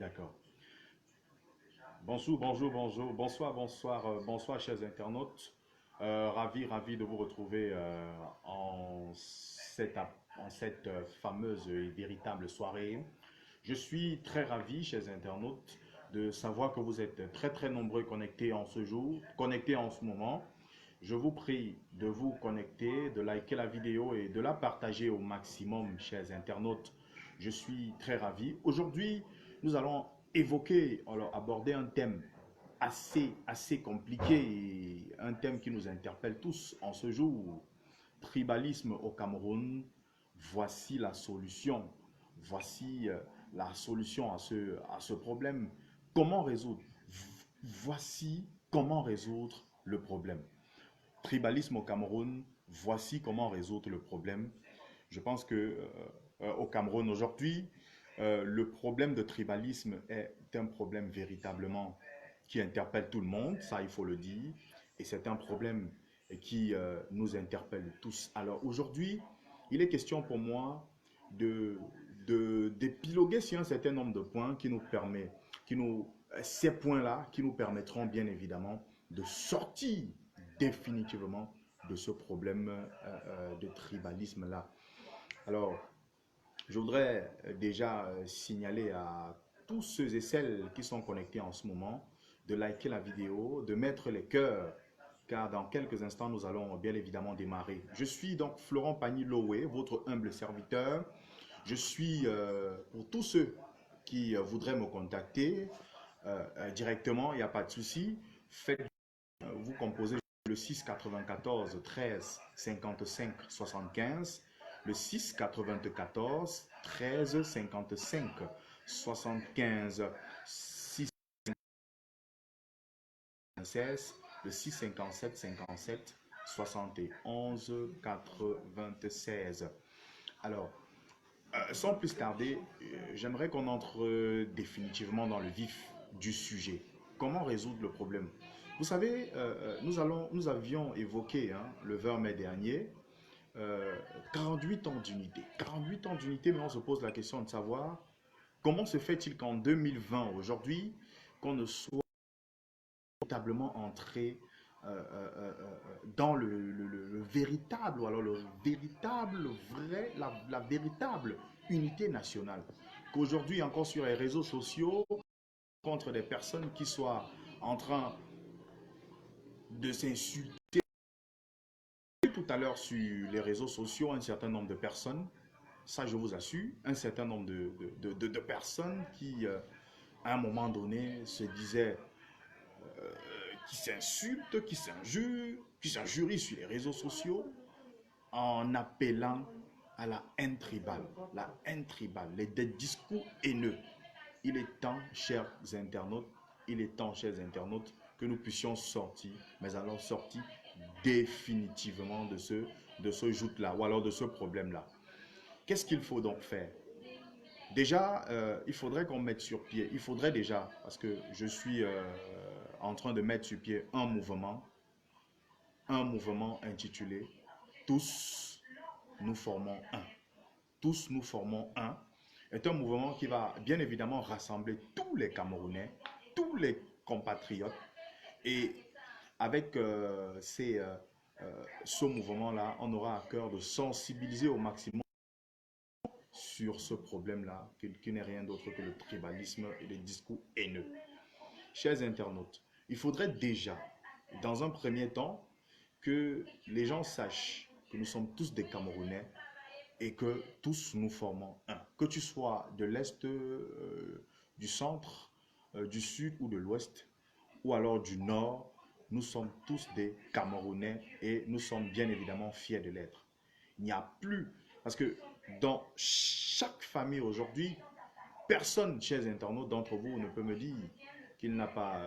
D'accord. Bonjour, bonjour, bonjour. Bonsoir, bonsoir, bonsoir, chers internautes. Ravi de vous retrouver en cette fameuse et véritable soirée. Je suis très ravi, chers internautes, de savoir que vous êtes très, très nombreux connectés en ce jour, connectés en ce moment. Je vous prie de vous connecter, de liker la vidéo et de la partager au maximum, chers internautes. Je suis très ravi. Aujourd'hui, nous allons évoquer, alors aborder un thème assez compliqué, et un thème qui nous interpelle tous en ce jour. Tribalisme au Cameroun, voici la solution. Voici la solution à ce problème. Comment résoudre? Voici comment résoudre le problème. Tribalisme au Cameroun, voici comment résoudre le problème. Je pense que au Cameroun aujourd'hui, le problème de tribalisme est un problème véritablement qui interpelle tout le monde, ça il faut le dire, et c'est un problème qui nous interpelle tous. Alors aujourd'hui, il est question pour moi de d'épiloguer sur un certain nombre de points qui nous permet, ces points-là qui nous permettront bien évidemment de sortir définitivement de ce problème de tribalisme-là. Alors, je voudrais déjà signaler à tous ceux et celles qui sont connectés en ce moment de liker la vidéo, de mettre les cœurs, car dans quelques instants, nous allons bien évidemment démarrer. Je suis donc Florent Pagny-Lowé, votre humble serviteur. Je suis, pour tous ceux qui voudraient me contacter directement, il n'y a pas de souci. Faites, vous composez le 6 94 13 55 75, le 6 94 13 55 75, 6 16, le 6 57 57 71 96. Alors, sans plus tarder, j'aimerais qu'on entre définitivement dans le vif du sujet. Comment résoudre le problème? Vous savez, nous avions évoqué le 20 mai dernier 48 ans d'unité. 48 ans d'unité, mais on se pose la question de savoir comment se fait-il qu'en 2020, aujourd'hui, qu'on ne soit véritablement entré dans le véritable, ou alors le véritable, vrai, la véritable unité nationale. Qu'aujourd'hui, encore sur les réseaux sociaux, contre des personnes qui soient en train de s'insulter. Tout à l'heure sur les réseaux sociaux, un certain nombre de personnes, ça je vous assure, un certain nombre de personnes qui, à un moment donné, se disaient, qui s'insultent, qui s'injurient sur les réseaux sociaux en appelant à la haine tribale. La haine tribale, des discours haineux. Il est temps, chers internautes, il est temps, chers internautes, que nous puissions sortir, mais alors sortir définitivement de ce joute-là, ou alors de ce problème-là. Qu'est-ce qu'il faut donc faire? Déjà, il faudrait qu'on mette sur pied, il faudrait déjà, parce que je suis en train de mettre sur pied un mouvement intitulé Tous nous formons un. Tous nous formons un est un mouvement qui va bien évidemment rassembler tous les Camerounais, tous les compatriotes. Et avec ce mouvement-là, on aura à cœur de sensibiliser au maximum sur ce problème-là, qui n'est rien d'autre que le tribalisme et les discours haineux. Chers internautes, il faudrait déjà, dans un premier temps, que les gens sachent que nous sommes tous des Camerounais et que tous nous formons un. Que tu sois de l'Est, du centre, du Sud ou de l'Ouest, ou alors du Nord, nous sommes tous des Camerounais et nous sommes bien évidemment fiers de l'être. Il n'y a plus, parce que dans chaque famille aujourd'hui, personne, chers internautes, d'entre vous ne peut me dire qu'il n'a pas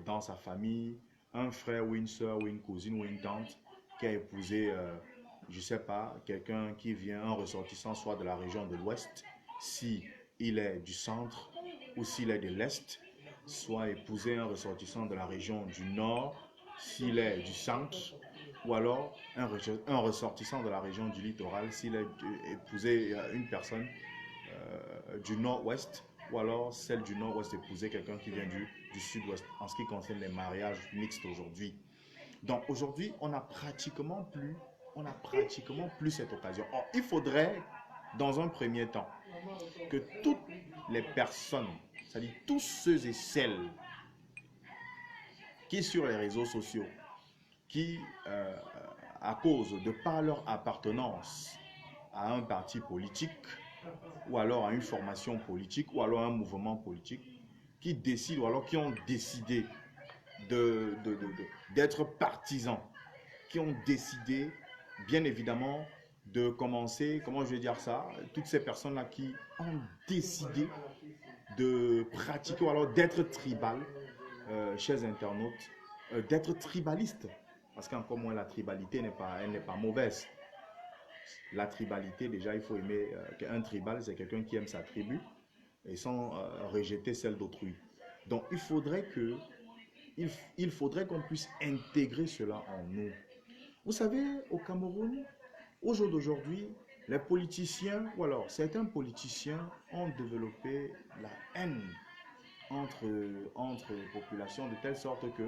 dans sa famille un frère ou une soeur ou une cousine ou une tante qui a épousé, je ne sais pas, quelqu'un qui vient, un ressortissant soit de la région de l'Ouest, si il est du centre ou s'il est de l'Est, soit épousé un ressortissant de la région du Nord, s'il est du centre, ou alors un ressortissant de la région du littoral, s'il est épousé une personne du nord-ouest, ou alors celle du nord-ouest épouser quelqu'un qui vient du sud-ouest en ce qui concerne les mariages mixtes aujourd'hui. Donc aujourd'hui, on a pratiquement plus cette occasion. Or, il faudrait, dans un premier temps, que toutes les personnes, c'est-à-dire tous ceux et celles qui sur les réseaux sociaux, qui, à cause de par leur appartenance à un parti politique, ou alors à une formation politique, ou alors à un mouvement politique, qui décident, ou alors qui ont décidé d'être partisans, qui ont décidé, bien évidemment, de commencer, comment je vais dire ça, toutes ces personnes-là qui ont décidé de pratiquer, ou alors d'être tribal, chers internautes, d'être tribaliste. Parce qu'encore moins, la tribalité elle n'est pas mauvaise. La tribalité, déjà, il faut aimer un tribal, c'est quelqu'un qui aime sa tribu et sans rejeter celle d'autrui. Donc, il faudrait qu'on puisse intégrer cela en nous. Vous savez, au Cameroun, au jour d'aujourd'hui, les politiciens, ou alors certains politiciens ont développé la haine entre populations de telle sorte que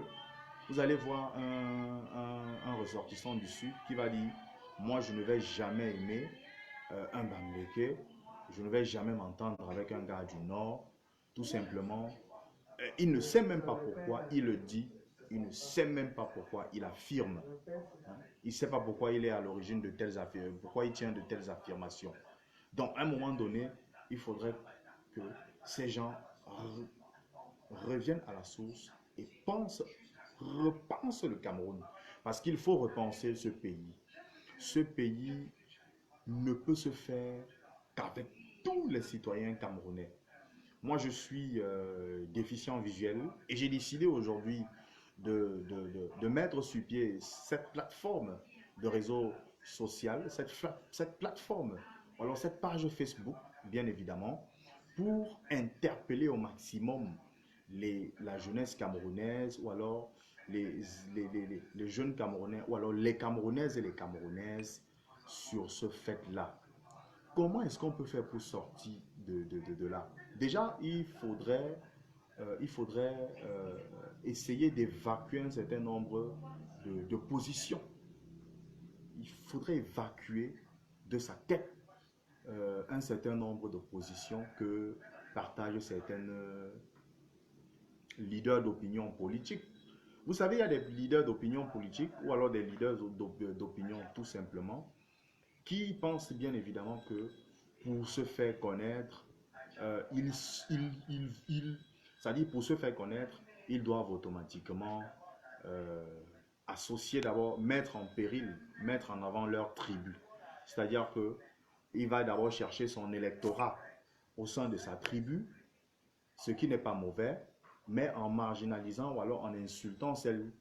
vous allez voir un ressortissant du Sud qui va dire, moi je ne vais jamais aimer un Bamileke, je ne vais jamais m'entendre avec un gars du Nord, tout simplement. Il ne sait même pas pourquoi il le dit, il ne sait même pas pourquoi il affirme. Il ne sait pas pourquoi il est à l'origine de telles affirmations, pourquoi il tient de telles affirmations. Donc, à un moment donné, il faudrait que ces gens reviennent à la source et repensent le Cameroun. Parce qu'il faut repenser ce pays. Ce pays ne peut se faire qu'avec tous les citoyens camerounais. Moi, je suis déficient visuel et j'ai décidé aujourd'hui de mettre sur pied cette plateforme de réseau social, cette plateforme, alors cette page Facebook, bien évidemment, pour interpeller au maximum la jeunesse camerounaise ou alors les jeunes Camerounais ou alors les Camerounaises et les Camerounaises sur ce fait-là. Comment est-ce qu'on peut faire pour sortir de là? Déjà, il faudrait essayer d'évacuer un certain nombre de positions. Il faudrait évacuer de sa tête un certain nombre de positions que partagent certaines leaders d'opinion politique. Vous savez, il y a des leaders d'opinion politique ou alors des leaders d'opinion tout simplement qui pensent bien évidemment que pour se faire connaître, c'est-à-dire pour se faire connaître, ils doivent automatiquement associer d'abord, mettre en péril, mettre en avant leur tribu. C'est-à-dire que il va d'abord chercher son électorat au sein de sa tribu, ce qui n'est pas mauvais, mais en marginalisant ou alors en insultant celle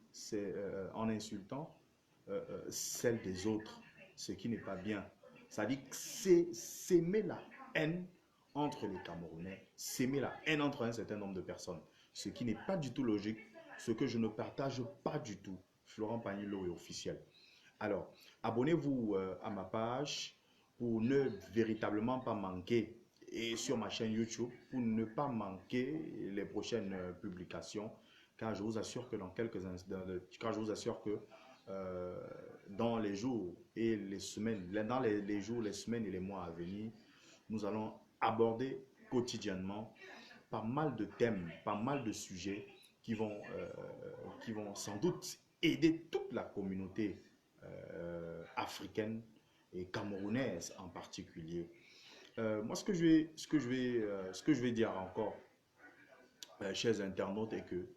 des autres, ce qui n'est pas bien. C'est-à-dire que c'est s'aimer la haine entre les Camerounais, s'aimer la haine entre un certain nombre de personnes, ce qui n'est pas du tout logique, ce que je ne partage pas du tout. Florent Pagnilo est officiel. Alors, abonnez-vous à ma page pour ne véritablement pas manquer et sur ma chaîne YouTube pour ne pas manquer les prochaines publications, car je vous assure que dans quelques instants, car je vous assure que dans les jours et les semaines, dans les jours, les semaines et les mois à venir, nous allons aborder quotidiennement pas mal de thèmes, pas mal de sujets qui vont sans doute aider toute la communauté africaine et camerounaise en particulier. Moi, ce que je vais dire encore, chers internautes, est que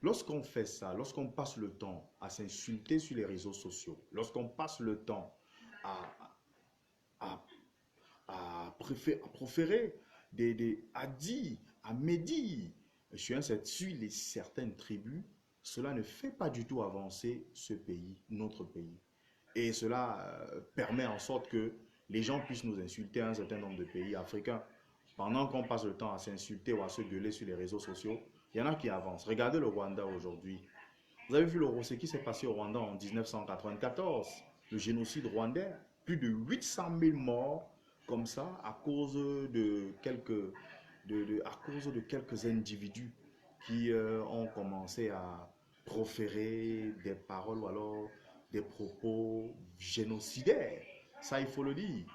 lorsqu'on fait ça, lorsqu'on passe le temps à s'insulter sur les réseaux sociaux, lorsqu'on passe le temps à, à, à proférer à dire, à médire sur certaines tribus, cela ne fait pas du tout avancer ce pays, notre pays. Et cela permet en sorte que les gens puissent nous insulter à un certain nombre de pays africains. Pendant qu'on passe le temps à s'insulter ou à se gueuler sur les réseaux sociaux, il y en a qui avancent. Regardez le Rwanda aujourd'hui. Vous avez vu ce qui s'est passé au Rwanda en 1994, le génocide rwandais, plus de 800 000 morts comme ça à cause de quelques à cause de quelques individus qui ont commencé à proférer des paroles ou alors des propos génocidaires. Ça, il faut le dire.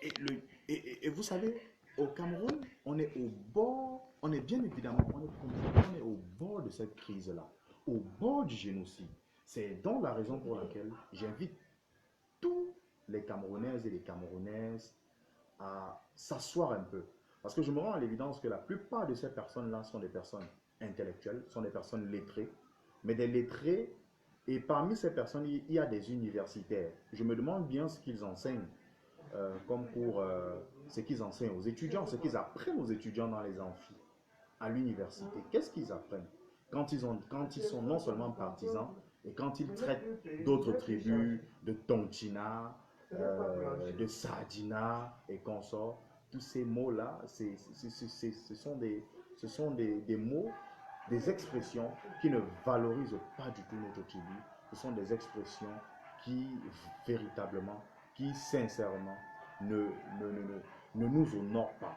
Et, et vous savez, au Cameroun, on est au bord, on est bien évidemment, on est au bord de cette crise-là, au bord du génocide. C'est donc la raison pour laquelle j'invite tous les Camerounaises et les Camerounaises à s'asseoir un peu. Parce que je me rends à l'évidence que la plupart de ces personnes-là sont des personnes intellectuelles, sont des personnes lettrées, mais des lettrés, et parmi ces personnes, il y a des universitaires. Je me demande bien ce qu'ils enseignent, comme pour ce qu'ils enseignent aux étudiants, ce qu'ils apprennent aux étudiants dans les amphis, à l'université. Qu'est-ce qu'ils apprennent quand ils sont non seulement partisans, et quand ils traitent d'autres tribus, de Tontina, de Sardina et consorts, tous ces mots-là, ce sont des mots, des expressions qui ne valorisent pas du tout notre tribu. Ce sont des expressions qui véritablement, qui sincèrement ne nous honorent pas.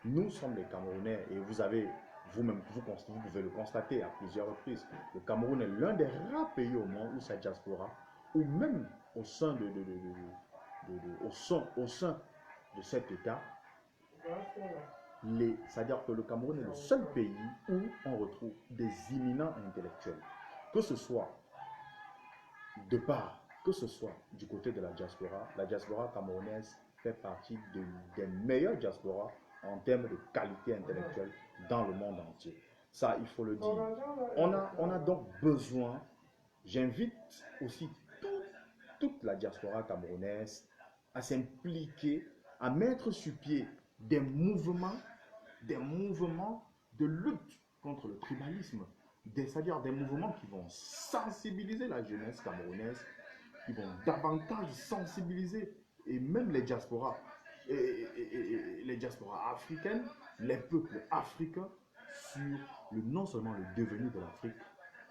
Nous sommes les Camerounais et vous avez vous-même, vous pouvez le constater à plusieurs reprises. Le Cameroun est l'un des rares pays au monde où sa diaspora, ou même au sein au sein de cet État, c'est-à-dire que le Cameroun est le seul pays où on retrouve des imminents intellectuels. Que ce soit de part, que ce soit du côté de la diaspora camerounaise fait partie des meilleures diasporas en termes de qualité intellectuelle dans le monde entier. Ça, il faut le dire. On a donc besoin, j'invite aussi toute la diaspora camerounaise à s'impliquer, à mettre sur pied des mouvements de lutte contre le tribalisme, c'est-à-dire des mouvements qui vont sensibiliser la jeunesse camerounaise, qui vont davantage sensibiliser, et même les diasporas, les diasporas africaines, les peuples africains, sur non seulement le devenir de l'Afrique,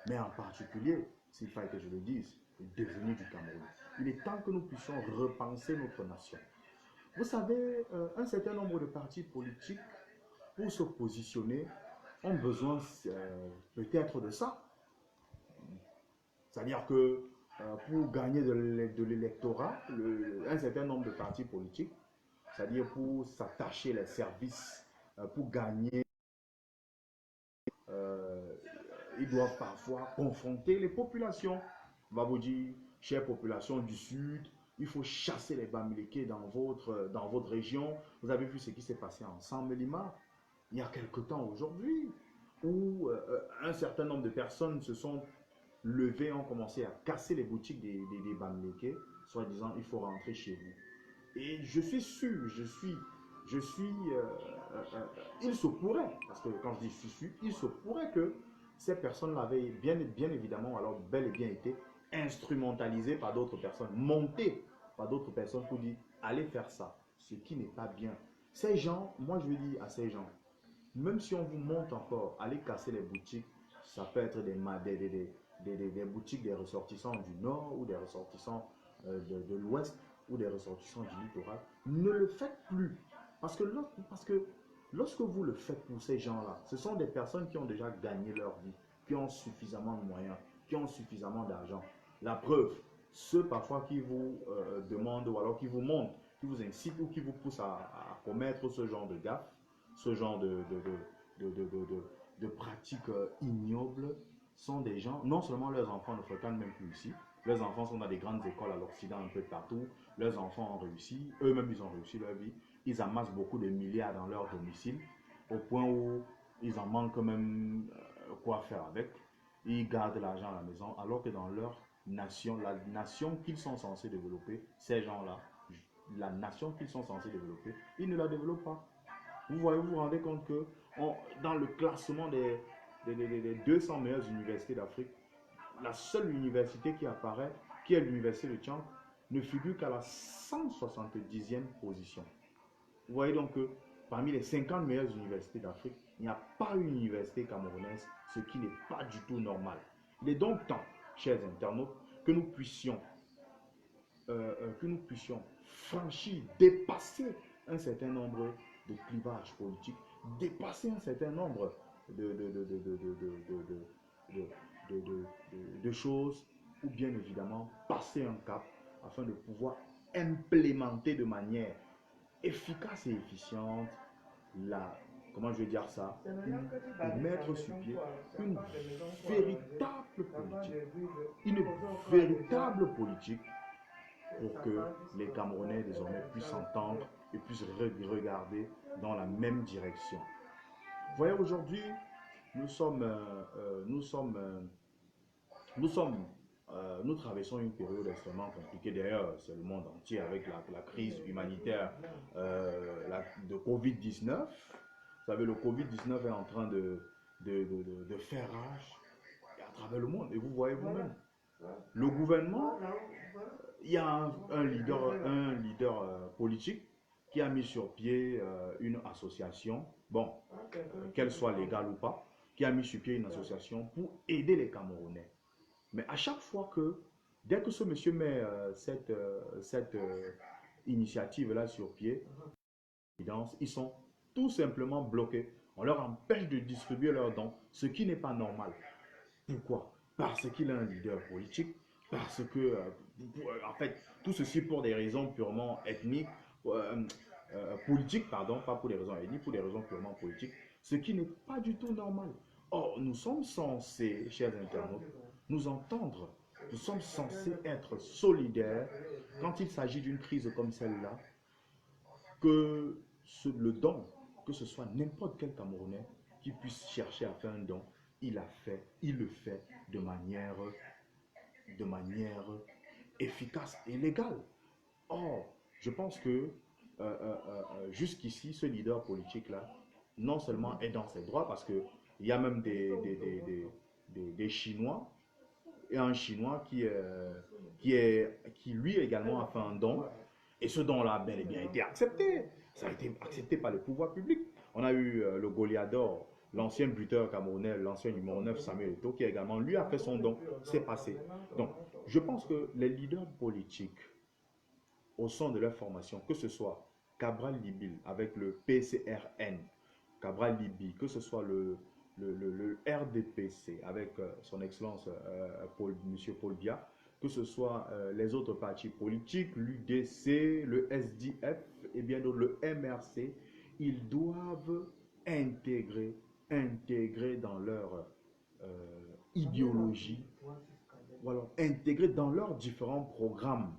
mais en particulier, s'il fallait que je le dise, le devenir du Cameroun. Il est temps que nous puissions repenser notre nation. Vous savez, un certain nombre de partis politiques, pour se positionner, ont besoin peut-être de ça. C'est-à-dire que pour gagner de l'électorat, un certain nombre de partis politiques, c'est-à-dire pour s'attacher les services, pour gagner, ils doivent parfois confronter les populations. On va vous dire, chère population du Sud, il faut chasser les Bamileke dans votre région. Vous avez vu ce qui s'est passé en Samélima il y a quelque temps aujourd'hui, où un certain nombre de personnes se sont levées, ont commencé à casser les boutiques des Bamileke, soit disant il faut rentrer chez vous. Et je suis sûr, il se pourrait, parce que quand je dis je suis sûr, il se pourrait que ces personnes avaient bien évidemment, alors bel et bien été instrumentalisées par d'autres personnes, montées par d'autres personnes pour dire allez faire ça, ce qui n'est pas bien. Ces gens, moi je veux dire à ces gens, même si on vous monte encore, allez casser les boutiques, ça peut être des boutiques des ressortissants du Nord ou des ressortissants de l'Ouest ou des ressortissants du littoral, ne le faites plus. Parce que lorsque vous le faites pour ces gens-là, ce sont des personnes qui ont déjà gagné leur vie, qui ont suffisamment de moyens, qui ont suffisamment d'argent. La preuve, ceux parfois qui vous demandent ou alors qui vous montrent, qui vous incitent ou qui vous poussent à commettre ce genre de gaffe, ce genre de pratiques ignobles, sont des gens, non seulement leurs enfants ne fréquentent même plus ici, leurs enfants sont dans des grandes écoles à l'Occident un peu partout, leurs enfants ont réussi, eux-mêmes ils ont réussi leur vie, ils amassent beaucoup de milliards dans leur domicile, au point où ils en manquent même quoi faire avec, ils gardent l'argent à la maison, alors que dans leur nation, la nation qu'ils sont censés développer, ces gens-là, la nation qu'ils sont censés développer, ils ne la développent pas. Vous vous rendez compte que dans le classement des 200 meilleures universités d'Afrique, la seule université qui apparaît, qui est l'université de Tchang, ne figure qu'à la 170e position. Vous voyez donc que parmi les 50 meilleures universités d'Afrique, il n'y a pas une université camerounaise, ce qui n'est pas du tout normal. Il est donc temps, chers internautes, que nous puissions franchir, dépasser un certain nombre de clivage politique, dépasser un certain nombre de, de, de, de, de, de, de, de, de, de choses, ou bien évidemment passer un cap afin de pouvoir implémenter de manière efficace et efficiente la, comment je vais dire ça, pour mettre sur pied une véritable politique, une véritable politique pour que les Camerounais désormais puissent s'entendre et puissent regarder dans la même direction. Vous voyez, aujourd'hui, nous sommes, nous sommes, nous sommes, nous traversons une période extrêmement compliquée. D'ailleurs, c'est le monde entier avec la crise humanitaire de Covid-19. Vous savez, le Covid-19 est en train de faire rage à travers le monde. Et vous voyez vous-même, le gouvernement, il y a un leader politique qui a mis sur pied une association, bon, qu'elle soit légale ou pas, qui a mis sur pied une association pour aider les Camerounais. Mais à chaque fois que, dès que ce monsieur met cette initiative-là sur pied, ils sont tout simplement bloqués. On leur empêche de distribuer leurs dons, ce qui n'est pas normal. Pourquoi? Parce qu'il a un leader politique, parce que, en fait, tout ceci pour des raisons purement ethniques, politiques, pardon, pas pour des raisons ethniques, pour des raisons purement politiques, ce qui n'est pas du tout normal. Or, nous sommes censés, chers internautes, nous entendre. Nous sommes censés être solidaires quand il s'agit d'une crise comme celle-là, que le don, que ce soit n'importe quel Camerounais qui puisse chercher à faire un don, il le fait de manière efficace et légale. Or, je pense que jusqu'ici, ce leader politique-là, non seulement est dans ses droits, parce qu'il y a même des Chinois, et un Chinois qui lui également a fait un don, et ce don-là a bel et bien été accepté. Ça a été accepté par les pouvoirs publics. On a eu le Goliath d'or, l'ancien buteur camerounais, l'ancien numéro 9 Samuel Eto'o, qui également lui a fait son don. C'est passé. Donc, je pense que les leaders politiques, au sein de leur formation, que ce soit Cabral Libil avec le PCRN, Cabral Libi, que ce soit le RDPC avec son excellence M. Paul Biya, que ce soit les autres partis politiques, l'UDC, le SDF et bien d'autres, le MRC, ils doivent intégrer dans leur idéologie, ou alors intégrer dans leurs différents programmes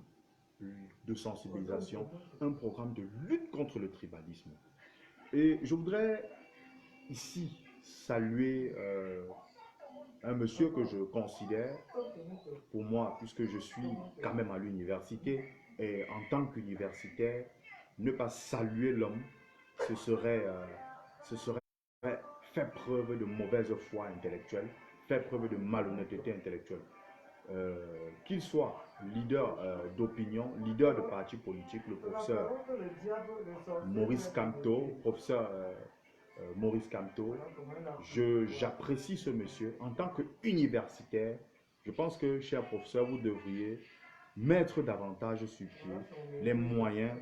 de sensibilisation, un programme de lutte contre le tribalisme. Et je voudrais ici saluer un monsieur que je considère, pour moi, puisque je suis quand même à l'université, et en tant qu'universitaire, ne pas saluer l'homme, ce serait faire preuve de mauvaise foi intellectuelle, faire preuve de malhonnêteté intellectuelle. Qu'il soit leader d'opinion, leader de parti politique, le professeur Maurice Kamto, Maurice Kamto, j'apprécie ce monsieur. En tant qu'universitaire, je pense que, cher professeur, vous devriez mettre davantage sur pied les moyens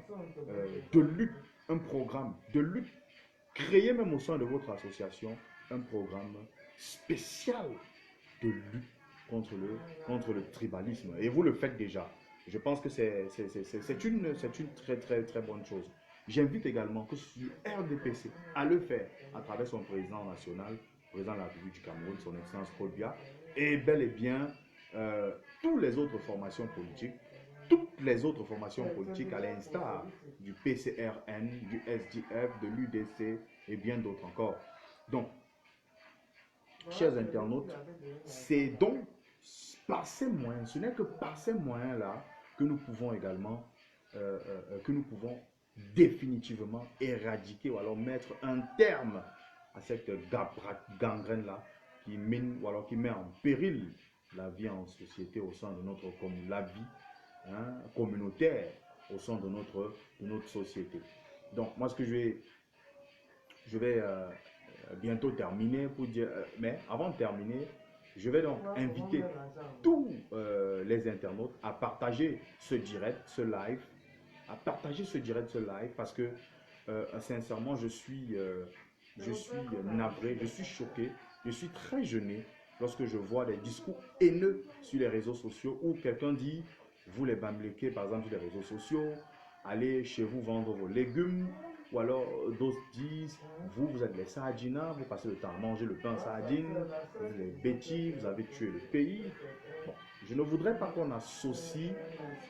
de lutte, un programme de lutte, créer même au sein de votre association un programme spécial de lutte contre le tribalisme. Et vous le faites déjà. Je pense que c'est une très très très bonne chose. J'invite également que le RDPC à le faire à travers son président national, le président de la République du Cameroun, son excellence Paul Biya, et bel et bien toutes les autres formations politiques, à l'instar du PCRN, du SDF, de l'UDC et bien d'autres encore. Donc, chers internautes, c'est donc par ces moyens, ce n'est que par ces moyens-là que nous pouvons également, que nous pouvons définitivement éradiquer ou alors mettre un terme à cette gangrène-là qui mine ou alors qui met en péril la vie en société au sein de notre la vie communautaire au sein de notre société. Donc, moi, ce que je vais bientôt terminer pour dire, mais avant de terminer, je vais donc inviter tous les internautes à partager ce direct, ce live, parce que sincèrement, je suis navré, je suis choqué, je suis très gêné lorsque je vois des discours haineux sur les réseaux sociaux où quelqu'un dit, vous les Bamileke, par exemple, sur les réseaux sociaux, allez chez vous vendre vos légumes, ou alors d'autres disent, vous, vous êtes les Saadinas, vous passez le temps à manger le pain sardine, vous êtes les bêtis, vous avez tué le pays. Bon, je ne voudrais pas qu'on associe,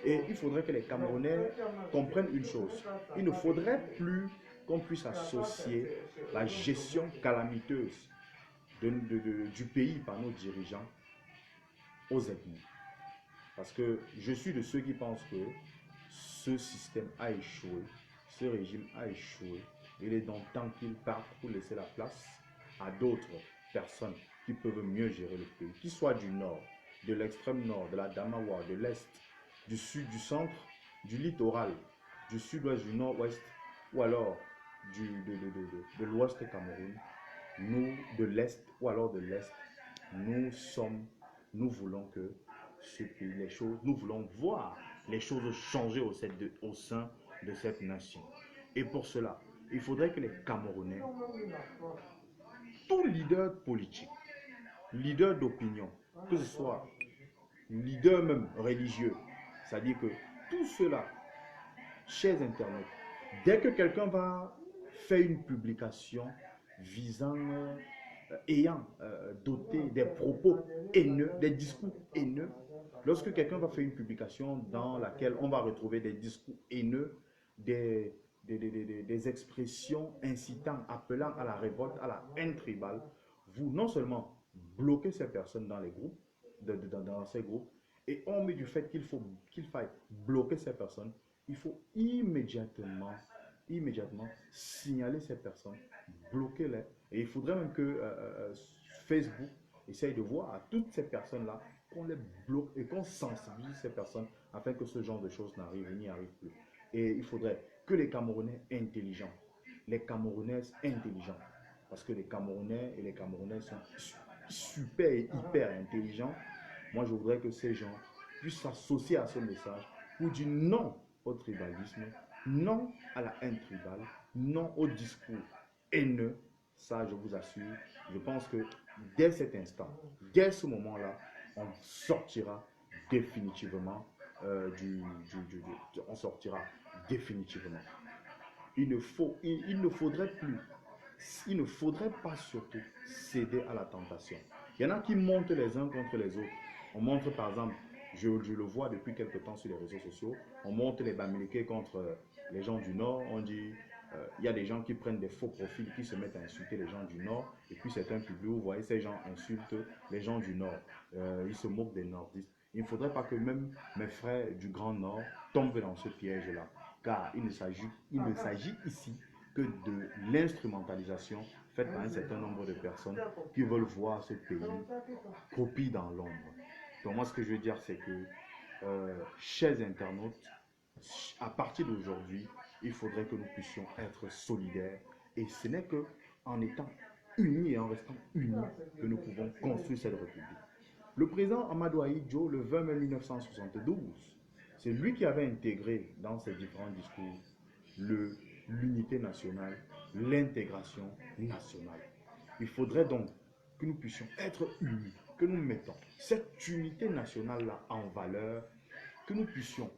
et il faudrait que les Camerounais comprennent une chose. Il ne faudrait plus qu'on puisse associer la gestion calamiteuse du pays par nos dirigeants aux ethnies. Parce que je suis de ceux qui pensent que ce système a échoué, ce régime a échoué. Il est donc temps qu'il parte pour laisser la place à d'autres personnes qui peuvent mieux gérer le pays, qu'ils soient du nord, de l'extrême nord, de la Damawa, de l'est, du sud, du centre, du littoral, du sud-ouest, du nord-ouest, ou alors de l'ouest Cameroun, nous, de l'est, ou alors de l'est, nous voulons que ce pays, les choses, nous voulons voir les choses changer au sein de cette nation. Et pour cela, il faudrait que les Camerounais, tout leader politique, leader d'opinion, que ce soit leader même religieux, c'est-à-dire que tout cela, chers internautes, dès que quelqu'un va faire une publication visant, ayant doté des propos haineux, des discours haineux, lorsque quelqu'un va faire une publication dans laquelle on va retrouver des discours haineux, des expressions incitant, appelant à la révolte, à la haine tribale, vous non seulement bloquez ces personnes dans les groupes, dans ces groupes, et on met du fait qu'il faille bloquer ces personnes, il faut immédiatement signaler ces personnes, bloquer-les. Et il faudrait même que Facebook essaye de voir à toutes ces personnes-là qu'on les bloque et qu'on sensibilise ces personnes afin que ce genre de choses n'y arrive plus. Et il faudrait que les Camerounais intelligents, les Camerounaises intelligents, parce que les Camerounais et les Camerounaises sont super et hyper intelligents. Moi, je voudrais que ces gens puissent s'associer à ce message pour dire non au tribalisme, non à la haine tribale, non au discours haineux. Ça, je vous assure, je pense que dès cet instant, dès ce moment-là, on sortira définitivement on sortira définitivement. Il ne faudrait plus, il ne faudrait pas surtout céder à la tentation. Il y en a qui montent les uns contre les autres. On montre par exemple, je le vois depuis quelque temps sur les réseaux sociaux, on monte les Bamileke contre les gens du Nord. On dit, il y a des gens qui prennent des faux profils, qui se mettent à insulter les gens du Nord. Et puis c'est un public, vous voyez, ces gens insultent les gens du Nord. Ils se moquent des Nordistes. Il ne faudrait pas que même mes frères du Grand Nord tombent dans ce piège-là. Car il ne s'agit ici que de l'instrumentalisation faite par un certain nombre de personnes qui veulent voir ce pays croupir dans l'ombre. Donc moi, ce que je veux dire, c'est que, chers internautes, à partir d'aujourd'hui, il faudrait que nous puissions être solidaires. Et ce n'est qu'en étant unis et en restant unis que nous pouvons construire cette République. Le président Amadou Ahidjo, le 20 mai 1972, c'est lui qui avait intégré dans ses différents discours l'unité nationale, l'intégration nationale. Il faudrait donc que nous puissions être unis, que nous mettons cette unité nationale-là en valeur, que nous puissions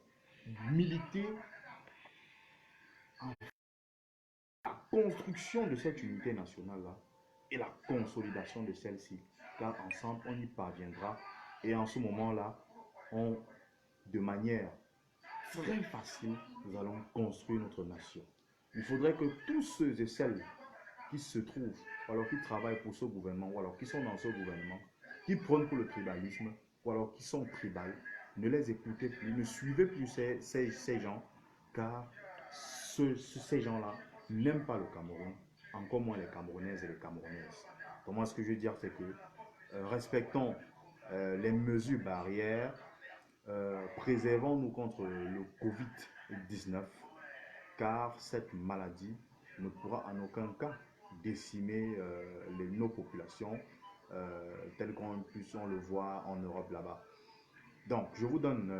militer en la construction de cette unité nationale-là et la consolidation de celle-ci, car ensemble, on y parviendra. Et en ce moment-là, de manière très facile, nous allons construire notre nation. Il faudrait que tous ceux et celles qui se trouvent, ou alors qui travaillent pour ce gouvernement, ou alors qui sont dans ce gouvernement, qui prônent pour le tribalisme, ou alors qui sont tribales, ne les écoutez plus, ne suivez plus ces gens, car ces gens-là n'aiment pas le Cameroun, encore moins les Camerounaises et les Camerounaises. Donc moi, ce que je veux dire, c'est que respectons les mesures barrières, préservons-nous contre le Covid-19, car cette maladie ne pourra en aucun cas décimer nos populations telles qu'on puisse le voir en Europe là-bas. Donc, je vous donne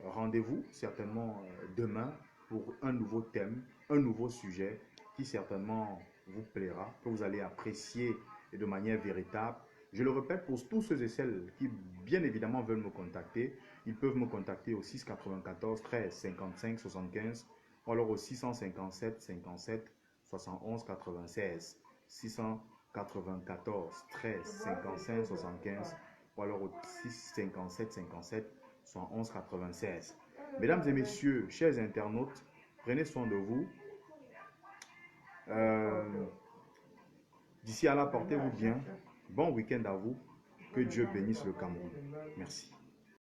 rendez-vous certainement demain pour un nouveau thème, un nouveau sujet qui certainement vous plaira, que vous allez apprécier et de manière véritable. Je le répète, pour tous ceux et celles qui, bien évidemment, veulent me contacter, ils peuvent me contacter au 694 13 55 75 ou alors au 657 57 71 96. 694 13 55 75 ou alors au 657 57 71 96. Mesdames et messieurs, chers internautes, prenez soin de vous. D'ici à là, portez-vous bien. Bon week-end à vous. Que Dieu bénisse le Cameroun. Merci.